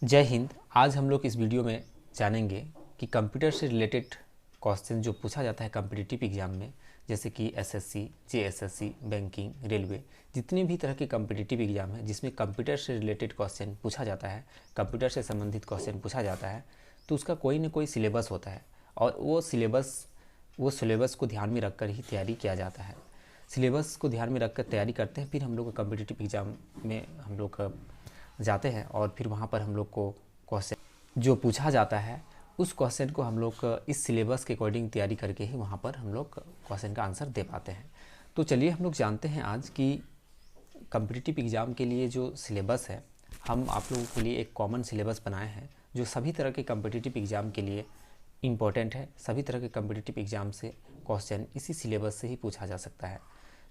जय हिंद। आज हम लोग इस वीडियो में जानेंगे कि कंप्यूटर से रिलेटेड क्वेश्चन जो पूछा जाता है कॉम्पिटिटिव एग्जाम में, जैसे कि एसएससी, जेएसएससी, बैंकिंग, रेलवे, जितने भी तरह के कॉम्पिटिटिव एग्जाम है जिसमें कंप्यूटर से रिलेटेड क्वेश्चन पूछा जाता है, कंप्यूटर से संबंधित क्वेश्चन पूछा जाता है, तो उसका कोई ना कोई सिलेबस होता है और वो सिलेबस को ध्यान में रखकर ही तैयारी किया जाता है। सिलेबस को ध्यान में रखकर तैयारी करते हैं, फिर हम लोग कॉम्पिटिटिव एग्ज़ाम में हम लोग जाते हैं और फिर वहाँ पर हम लोग को क्वेश्चन जो पूछा जाता है उस क्वेश्चन को हम लोग इस सिलेबस के अकॉर्डिंग तैयारी करके ही वहाँ पर हम लोग क्वेश्चन का आंसर दे पाते हैं। तो चलिए हम लोग जानते हैं आज कि कॉम्पिटिटिव एग्ज़ाम के लिए जो सिलेबस है, हम आप लोगों के लिए एक कॉमन सिलेबस बनाए हैं जो सभी तरह के कॉम्पिटिटिव एग्ज़ाम के लिए इम्पोर्टेंट है। सभी तरह के कॉम्पिटिटिव एग्ज़ाम से क्वेश्चन इसी सिलेबस से ही पूछा जा सकता है।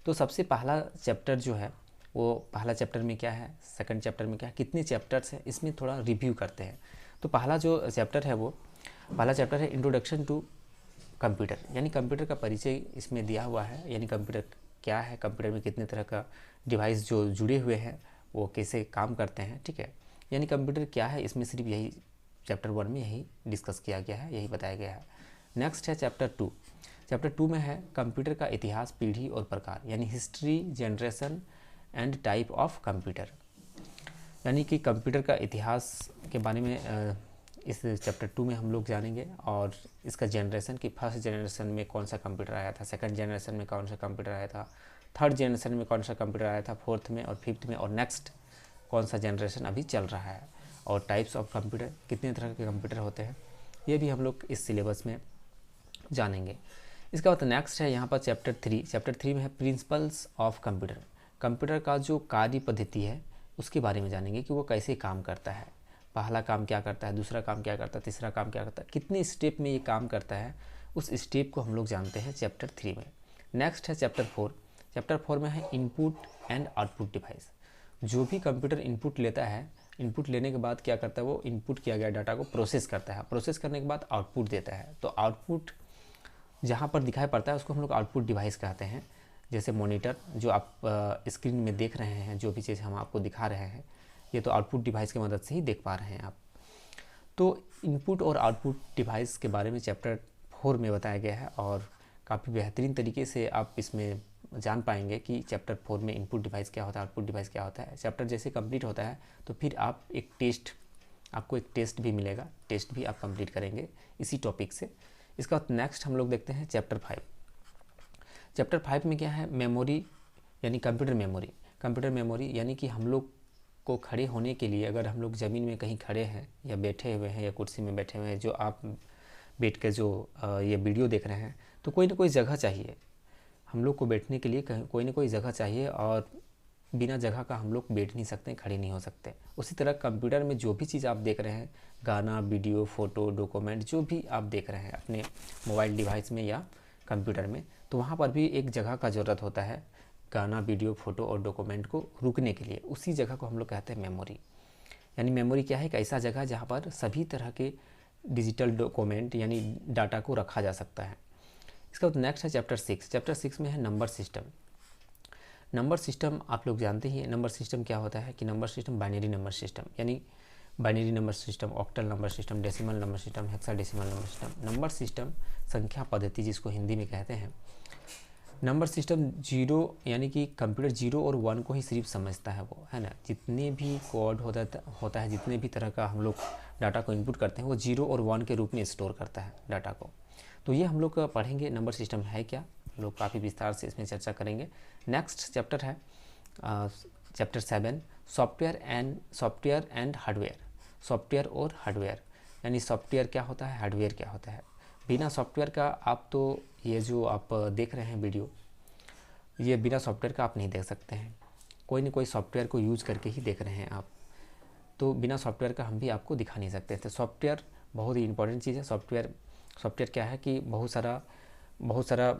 तो सबसे पहला चैप्टर जो है वो पहला चैप्टर में क्या है, सेकंड चैप्टर में क्या है, कितने चैप्टर्स हैं, इसमें थोड़ा रिव्यू करते हैं। तो पहला जो चैप्टर है वो पहला चैप्टर है इंट्रोडक्शन टू कंप्यूटर, यानी कंप्यूटर का परिचय इसमें दिया हुआ है। यानी कंप्यूटर क्या है, कंप्यूटर में कितने तरह का डिवाइस जो जुड़े हुए हैं वो कैसे काम करते हैं, ठीक है। यानी कंप्यूटर क्या है, इसमें सिर्फ यही चैप्टर 1 में यही डिस्कस किया गया है, यही बताया गया है। नेक्स्ट है चैप्टर 2। चैप्टर 2 में है कंप्यूटर का इतिहास, पीढ़ी और प्रकार, यानी history, generation and type of computer. यानी कि कंप्यूटर का इतिहास के बारे में इस चैप्टर 2 में हम लोग जानेंगे और इसका जनरेशन कि फर्स्ट जनरेशन में कौन सा कंप्यूटर आया था, सेकंड जनरेशन में कौन सा कंप्यूटर आया था, थर्ड जनरेशन में कौन सा कंप्यूटर आया था, फोर्थ में और फिफ्थ में, और नेक्स्ट कौन सा जनरेशन अभी चल रहा है, और टाइप्स ऑफ कंप्यूटर, कितने तरह के कंप्यूटर होते हैं, ये भी हम लोग इस सिलेबस में जानेंगे। इसके बाद नेक्स्ट है यहाँ पर चैप्टर 3। चैप्टर 3 में है प्रिंसिपल्स ऑफ कंप्यूटर। कंप्यूटर का जो कार्य पद्धति है उसके बारे में जानेंगे कि वो कैसे काम करता है, पहला काम क्या करता है, दूसरा काम क्या करता है, तीसरा काम क्या करता है, कितने स्टेप में ये काम करता है, उस स्टेप को हम लोग जानते हैं चैप्टर 3 में। नेक्स्ट है चैप्टर 4। चैप्टर 4 में है इनपुट एंड आउटपुट डिवाइस। जो भी कंप्यूटर इनपुट लेता है, इनपुट लेने के बाद क्या करता है, वो इनपुट किया गया डाटा को प्रोसेस करता है, प्रोसेस करने के बाद आउटपुट देता है। तो आउटपुट जहाँ पर दिखाई पड़ता है उसको हम लोग आउटपुट डिवाइस कहते हैं। जैसे मॉनिटर जो आप स्क्रीन में देख रहे हैं, जो भी चीज़ हम आपको दिखा रहे हैं, ये तो आउटपुट डिवाइस की मदद से ही देख पा रहे हैं आप। तो इनपुट और आउटपुट डिवाइस के बारे में चैप्टर 4 में बताया गया है और काफ़ी बेहतरीन तरीके से आप इसमें जान पाएंगे कि चैप्टर 4 में इनपुट डिवाइस क्या होता है, आउटपुट डिवाइस क्या होता है। चैप्टर जैसे कंप्लीट होता है तो फिर आपको एक टेस्ट भी मिलेगा, टेस्ट भी आप कंप्लीट करेंगे इसी टॉपिक से। इसका नेक्स्ट हम लोग देखते हैं चैप्टर 5। चैप्टर 5 में क्या है, मेमोरी, यानी कंप्यूटर मेमोरी। कंप्यूटर मेमोरी यानी कि हम लोग को खड़े होने के लिए, अगर हम लोग ज़मीन में कहीं खड़े हैं या बैठे हुए हैं या कुर्सी में बैठे हुए हैं, जो आप बैठ कर जो ये वीडियो देख रहे हैं, तो कोई ना कोई जगह चाहिए हम लोग को बैठने के लिए, कोई ना कोई जगह चाहिए और बिना जगह का हम लोग बैठ नहीं सकते, खड़े नहीं हो सकते। उसी तरह कंप्यूटर में जो भी चीज़ आप देख रहे हैं, गाना, वीडियो, फ़ोटो, डॉक्यूमेंट, जो भी आप देख रहे हैं अपने मोबाइल डिवाइस में या कंप्यूटर में, तो वहाँ पर भी एक जगह का ज़रूरत होता है गाना, वीडियो, फ़ोटो और डॉक्यूमेंट को रुकने के लिए। उसी जगह को हम लोग कहते हैं मेमोरी। यानी मेमोरी क्या है, एक ऐसा जगह जहाँ पर सभी तरह के डिजिटल डॉक्यूमेंट यानी डाटा को रखा जा सकता है। इसका बाद नेक्स्ट है चैप्टर 6। चैप्टर 6 में है नंबर सिस्टम। नंबर सिस्टम आप लोग जानते ही हैं, नंबर सिस्टम क्या होता है कि number system binary number system, यानी binary number system, octal number system, decimal number system, hexadecimal number system. Number system संख्या पद्धति जिसको हिंदी में कहते हैं। नंबर सिस्टम जीरो, यानी कि कंप्यूटर 0 और 1 को ही सिर्फ समझता है, वो है ना। जितने भी कोड होता है, जितने भी तरह का हम लोग डाटा को इनपुट करते हैं, वो 0 और 1 के रूप में स्टोर करता है डाटा को। तो ये हम लोग पढ़ेंगे नंबर सिस्टम है क्या, हम लोग काफ़ी विस्तार से इसमें चर्चा करेंगे। नेक्स्ट चैप्टर है chapter 7, software and hardware. Software और हार्डवेयर, यानी सॉफ्टवेयर क्या होता है, हार्डवेयर क्या होता है। बिना सॉफ्टवेयर का आप तो ये जो आप देख रहे हैं वीडियो, ये बिना सॉफ्टवेयर का आप नहीं देख सकते हैं, कोई ना कोई सॉफ्टवेयर को यूज़ करके ही देख रहे हैं आप। तो बिना सॉफ्टवेयर का हम भी आपको दिखा नहीं सकते। तो सॉफ्टवेयर बहुत ही इंपॉर्टेंट चीज़ है। सॉफ्टवेयर क्या है कि बहुत सारा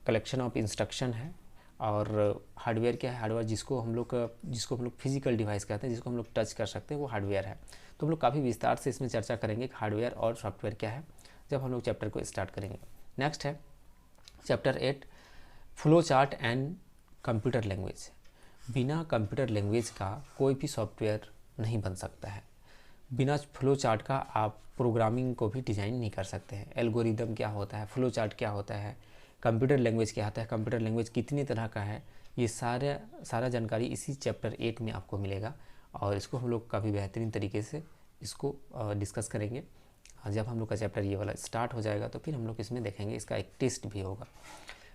कलेक्शन ऑफ इंस्ट्रक्शन है। और हार्डवेयर क्या है, हार्डवेयर जिसको हम लोग फिजिकल डिवाइस कहते हैं, जिसको हम लोग टच कर सकते हैं, वो हार्डवेयर है। तो हम लोग काफ़ी विस्तार से इसमें चर्चा करेंगे कि हार्डवेयर और सॉफ्टवेयर क्या है जब हम लोग चैप्टर को स्टार्ट करेंगे। नेक्स्ट है chapter 8, flow chart and computer language. बिना कंप्यूटर लैंग्वेज का कोई भी सॉफ्टवेयर नहीं बन सकता है। बिना फ्लो चार्ट का आप प्रोग्रामिंग को भी डिज़ाइन नहीं कर सकते हैं। एल्गोरिदम क्या होता है, फ्लो चार्ट क्या होता है, कंप्यूटर लैंग्वेज क्या होता है, कंप्यूटर लैंग्वेज कितनी तरह का है, ये सारा जानकारी इसी चैप्टर 8 में आपको मिलेगा। और इसको हम लोग काफ़ी बेहतरीन तरीके से इसको डिस्कस करेंगे। जब हम लोग का चैप्टर ये वाला स्टार्ट हो जाएगा तो फिर हम लोग इसमें देखेंगे, इसका एक टेस्ट भी होगा।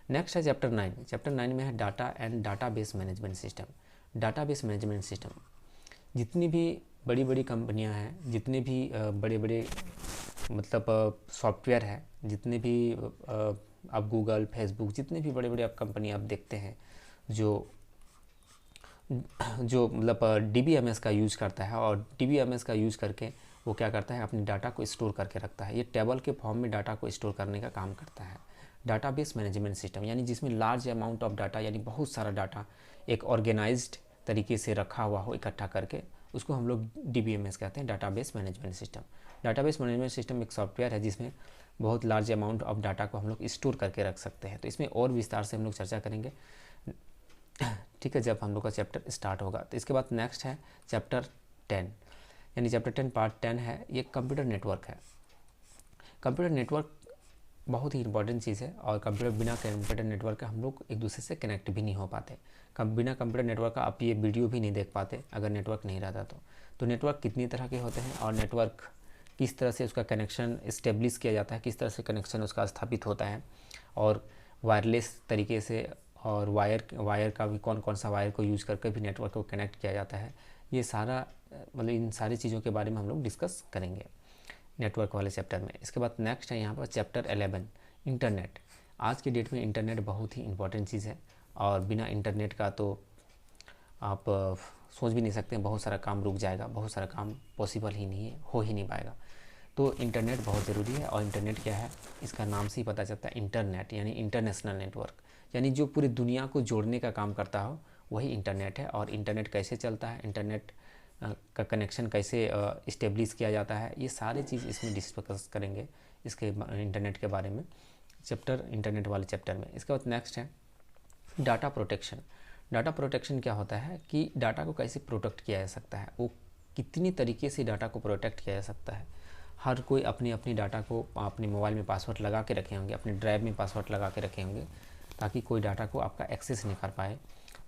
नेक्स्ट है चैप्टर 9। चैप्टर 9 में है data and database management system. Database management system, जितनी भी बड़ी बड़ी कंपनियां हैं, जितने भी बड़े बड़े मतलब सॉफ्टवेयर है, जितने भी आप गूगल, फेसबुक, जितने भी बड़े बड़े आप कंपनी आप देखते हैं जो मतलब DBMS का यूज़ करता है, और DBMS का यूज़ करके वो क्या करता है, अपनी डाटा को स्टोर करके रखता है। ये टेबल के फॉर्म में डाटा को स्टोर करने का काम करता है। डाटाबेस मैनेजमेंट सिस्टम यानी जिसमें लार्ज अमाउंट ऑफ डाटा, यानी बहुत सारा डाटा एक ऑर्गेनाइज्ड तरीके से रखा हुआ हो इकट्ठा करके, उसको हम लोग DBMS कहते हैं, database management system. Database management system एक सॉफ्टवेयर है जिसमें बहुत लार्ज अमाउंट ऑफ डाटा को हम लोग स्टोर करके रख सकते हैं। तो इसमें और विस्तार से हम लोग चर्चा करेंगे, ठीक है, जब हम लोग का चैप्टर स्टार्ट होगा। तो इसके बाद नेक्स्ट है चैप्टर 10, यानी चैप्टर 10 पार्ट 10 है, ये कंप्यूटर नेटवर्क है। कंप्यूटर नेटवर्क बहुत ही इंपॉर्टेंट चीज़ है, और बिना कंप्यूटर नेटवर्क का हम लोग एक दूसरे से कनेक्ट भी नहीं हो पाते। बिना कंप्यूटर नेटवर्क का आप ये वीडियो भी नहीं देख पाते अगर नेटवर्क नहीं रहता तो नेटवर्क कितनी तरह के होते हैं, और नेटवर्क किस तरह से उसका कनेक्शन इस्टेब्लिश किया जाता है, किस तरह से कनेक्शन उसका स्थापित होता है, और वायरलेस तरीके से, और वायर का भी कौन कौन सा वायर को यूज़ करके भी नेटवर्क को कनेक्ट किया जाता है, ये सारा मतलब इन सारी चीज़ों के बारे में हम लोग डिस्कस करेंगे नेटवर्क वाले चैप्टर में। इसके बाद नेक्स्ट है यहाँ पर चैप्टर 11, इंटरनेट। आज के डेट में इंटरनेट बहुत ही इंपॉर्टेंट चीज़ है, और बिना इंटरनेट का तो आप सोच भी नहीं सकते, बहुत सारा काम रुक जाएगा, बहुत सारा काम पॉसिबल ही नहीं है, हो ही नहीं पाएगा। तो इंटरनेट बहुत ज़रूरी है। और इंटरनेट क्या है, इसका नाम से ही पता चलता है, इंटरनेट यानी इंटरनेशनल नेटवर्क, यानी जो पूरी दुनिया को जोड़ने का काम करता हो वही इंटरनेट है। और इंटरनेट कैसे चलता है, इंटरनेट का कनेक्शन कैसे इस्टेब्लिश किया जाता है, ये सारी चीज़ इसमें डिस्कस करेंगे, इसके इंटरनेट के बारे में चैप्टर, इंटरनेट वाले चैप्टर में। इसके बाद नेक्स्ट है डाटा प्रोटेक्शन। डाटा प्रोटेक्शन क्या होता है कि डाटा को कैसे प्रोटेक्ट किया जा सकता है, वो कितनी तरीके से डाटा को प्रोटेक्ट किया जा सकता है। हर कोई अपनी डाटा को अपने मोबाइल में पासवर्ड लगा के रखे होंगे, अपने ड्राइव में पासवर्ड लगा के रखे होंगे, ताकि कोई डाटा को आपका एक्सेस नहीं कर पाए।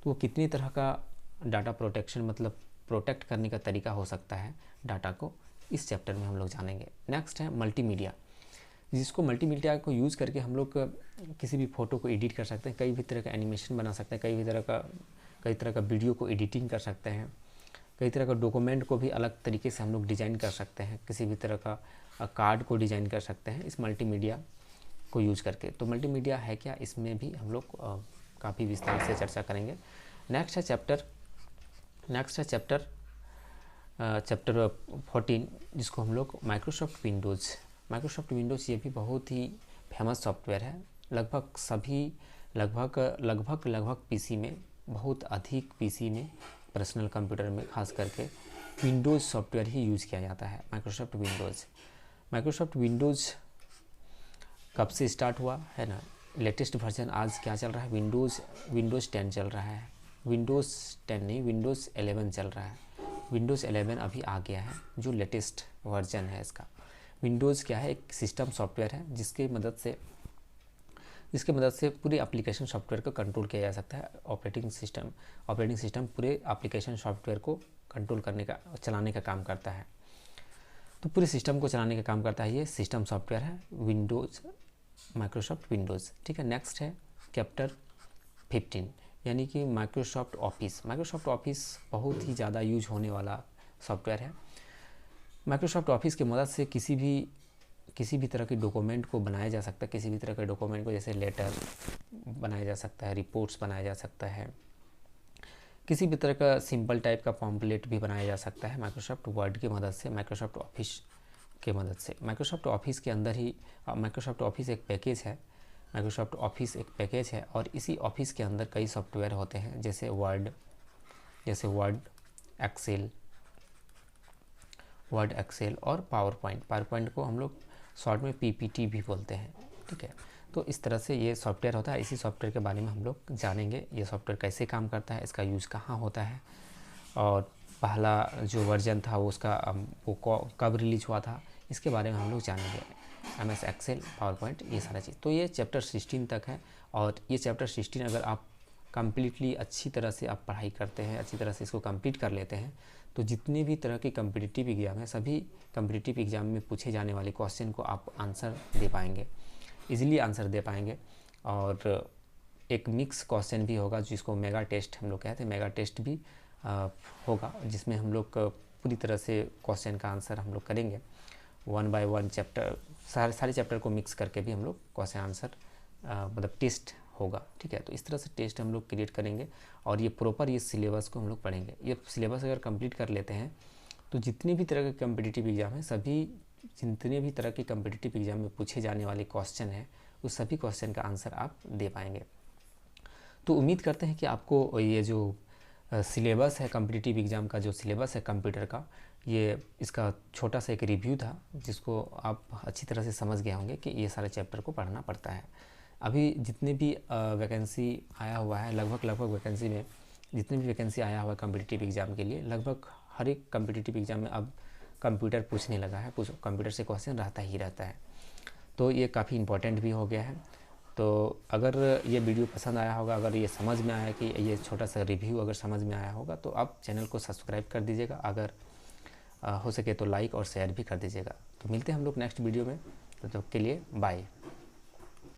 तो वो कितनी तरह का डाटा प्रोटेक्शन मतलब प्रोटेक्ट करने का तरीका हो सकता है डाटा को, इस चैप्टर में हम लोग जानेंगे। नेक्स्ट है मल्टीमीडिया, जिसको मल्टीमीडिया को यूज़ करके हम लोग किसी भी फ़ोटो को एडिट कर सकते हैं, कई भी तरह का एनिमेशन बना सकते हैं, कई तरह का वीडियो को एडिटिंग कर सकते हैं, कई तरह का डॉक्यूमेंट को भी अलग तरीके से हम लोग डिज़ाइन कर सकते हैं, किसी भी तरह का कार्ड को डिज़ाइन कर सकते हैं इस मल्टीमीडिया को यूज़ करके। तो मल्टीमीडिया है क्या, इसमें भी हम लोग काफ़ी विस्तार से चर्चा करेंगे। नेक्स्ट है चैप्टर 14, जिसको हम लोग माइक्रोसॉफ्ट विंडोज़, ये भी बहुत ही फेमस सॉफ्टवेयर है। लगभग पीसी में, बहुत अधिक पीसी में, पर्सनल कंप्यूटर में खास करके विंडोज़ सॉफ्टवेयर ही यूज़ किया जाता है। माइक्रोसॉफ्ट विंडोज़ कब से स्टार्ट हुआ है ना, लेटेस्ट वर्जन आज क्या चल रहा है, विंडोज़ 10 चल रहा है। विंडोज़ 10 नहीं, विंडोज़ 11 चल रहा है। विंडोज़ 11 अभी आ गया है, जो लेटेस्ट वर्जन है इसका। विंडोज़ क्या है, एक सिस्टम सॉफ्टवेयर है जिसके मदद से पूरे एप्लीकेशन सॉफ्टवेयर को कंट्रोल किया जा सकता है। ऑपरेटिंग सिस्टम पूरे एप्लीकेशन सॉफ्टवेयर को कंट्रोल करने का, चलाने का काम करता है। तो पूरे सिस्टम को चलाने का काम करता है, ये सिस्टम सॉफ्टवेयर है माइक्रोसॉफ्ट विंडोज़, ठीक है। नेक्स्ट है चैप्टर 15, यानी कि माइक्रोसॉफ्ट ऑफिस बहुत ही ज़्यादा यूज होने वाला सॉफ्टवेयर है। माइक्रोसॉफ्ट ऑफिस की मदद से किसी भी तरह के डॉक्यूमेंट को बनाया जा सकता है, किसी भी तरह के डॉक्यूमेंट को, जैसे लेटर बनाया जा सकता है, रिपोर्ट्स बनाया जा सकता है, किसी भी तरह का सिंपल टाइप का पॉम्पलेट भी बनाया जा सकता है माइक्रोसॉफ्ट वर्ड की मदद से, माइक्रोसॉफ्ट ऑफिस के मदद से। माइक्रोसॉफ्ट ऑफिस के अंदर ही माइक्रोसॉफ्ट ऑफिस एक पैकेज है, और इसी ऑफिस के अंदर कई सॉफ्टवेयर होते हैं, जैसे वर्ड, एक्सेल और पावर पॉइंट को हम लोग शॉर्ट में PPT भी बोलते हैं, ठीक है। तो इस तरह से ये सॉफ्टवेयर होता है। इसी सॉफ्टवेयर के बारे में हम लोग जानेंगे, ये सॉफ्टवेयर कैसे काम करता है, इसका यूज़ कहाँ होता है, और पहला जो वर्जन था वो उसका वो कब रिलीज हुआ था, इसके बारे में हम लोग जानेंगे। MS एक्सेल, पावर पॉइंट, ये सारा चीज़। तो ये चैप्टर 16 तक है, और ये चैप्टर 16 अगर आप कम्प्लीटली अच्छी तरह से आप पढ़ाई करते हैं, अच्छी तरह से इसको कंप्लीट कर लेते हैं, तो जितने भी तरह के कम्पिटिटिव एग्ज़ाम है, सभी कम्पिटिटिव एग्ज़ाम में पूछे जाने वाले क्वेश्चन को आप आंसर दे पाएंगे, इजीली आंसर दे पाएंगे। और एक मिक्स क्वेश्चन भी होगा जिसको मेगा टेस्ट हम लोग कहते हैं, मेगा टेस्ट भी होगा, जिसमें हम लोग पूरी तरह से क्वेश्चन का आंसर हम लोग करेंगे। 1 बाय 1 चैप्टर, सारे चैप्टर को मिक्स करके भी हम लोग क्वेश्चन आंसर मतलब टेस्ट होगा, ठीक है। तो इस तरह से टेस्ट हम लोग क्रिएट करेंगे, और ये प्रॉपर ये सिलेबस को हम लोग पढ़ेंगे। ये सिलेबस अगर कंप्लीट कर लेते हैं तो जितने भी तरह के कम्पिटिटिव एग्ज़ाम हैं, सभी जितने भी तरह के कम्पिटिटिव एग्ज़ाम में पूछे जाने वाले क्वेश्चन हैं, उस सभी क्वेश्चन का आंसर आप दे पाएंगे। तो उम्मीद करते हैं कि आपको ये जो सिलेबस है, कम्पिटिटिव एग्ज़ाम का जो सिलेबस है कंप्यूटर का, ये इसका छोटा सा एक रिव्यू था, जिसको आप अच्छी तरह से समझ गए होंगे कि ये सारे चैप्टर को पढ़ना पड़ता है। अभी जितने भी वैकेंसी आया हुआ है, लगभग वैकेंसी में जितने भी वैकेंसी आया हुआ है कम्पिटिटिव एग्ज़ाम के लिए, लगभग हर एक कम्पिटिटिव एग्ज़ाम में अब कंप्यूटर पूछने लगा है, कंप्यूटर से क्वेश्चन रहता है। तो ये काफ़ी इम्पोर्टेंट भी हो गया है। तो अगर ये वीडियो पसंद आया होगा, अगर ये समझ में आया कि ये छोटा सा रिव्यू अगर समझ में आया होगा, तो आप चैनल को सब्सक्राइब कर दीजिएगा, अगर हो सके तो लाइक और शेयर भी कर दीजिएगा। तो मिलते हैं हम लोग नेक्स्ट वीडियो में, तो तब के लिए बाय।